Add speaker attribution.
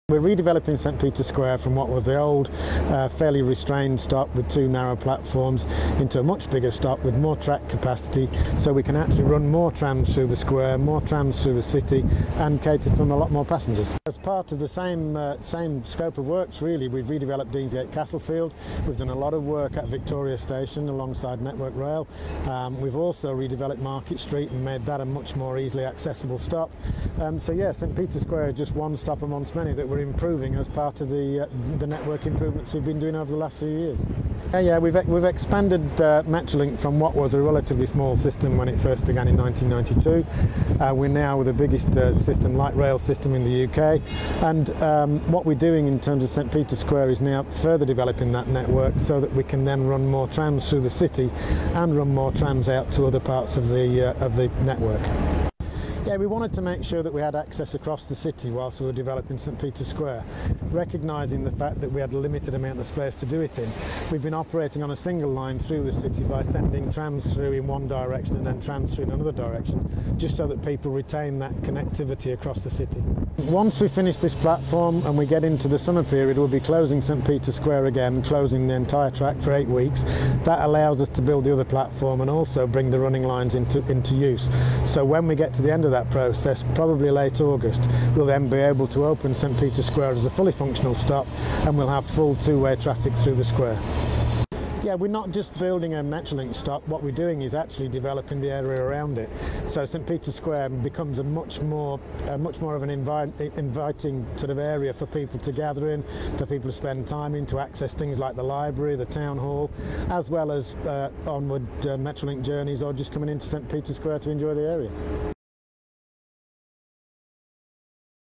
Speaker 1: We're redeveloping St Peter's Square from what was the old fairly restrained stop with two narrow platforms into a much bigger stop with more track capacity, so we can actually run more trams through the square, more trams through the city, and cater for a lot more passengers. As part of the same scope of works, really, we've redeveloped Deansgate-Castlefield. We've done a lot of work at Victoria Station alongside Network Rail. We've also redeveloped Market Street and made that a much more easily accessible stop. So yeah, St Peter's Square is just one stop amongst many that we're improving as part of the network improvements we've been doing over the last few years. Yeah, we've expanded Metrolink from what was a relatively small system when it first began in 1992. We're now the biggest light rail system in the UK, and what we're doing in terms of St Peter's Square is now further developing that network so that we can then run more trams through the city and run more trams out to other parts of the network. Yeah, we wanted to make sure that we had access across the city whilst we were developing St Peter's Square, recognising the fact that we had a limited amount of space to do it in. We've been operating on a single line through the city by sending trams through in one direction and then trams through in another direction, just so that people retain that connectivity across the city. Once we finish this platform and we get into the summer period, we'll be closing St Peter's Square again, closing the entire track for 8 weeks. That allows us to build the other platform and also bring the running lines into use. So when we get to the end of that process, probably late August, we'll then be able to open St Peter's Square as a fully functional stop, and we'll have full two-way traffic through the square. Yeah, we're not just building a Metrolink stop. What we're doing is actually developing the area around it. So St Peter's Square becomes a much more of an inviting sort of area for people to gather in, for people to spend time in, to access things like the library, the town hall, as well as onward Metrolink journeys or just coming into St Peter's Square to enjoy the area.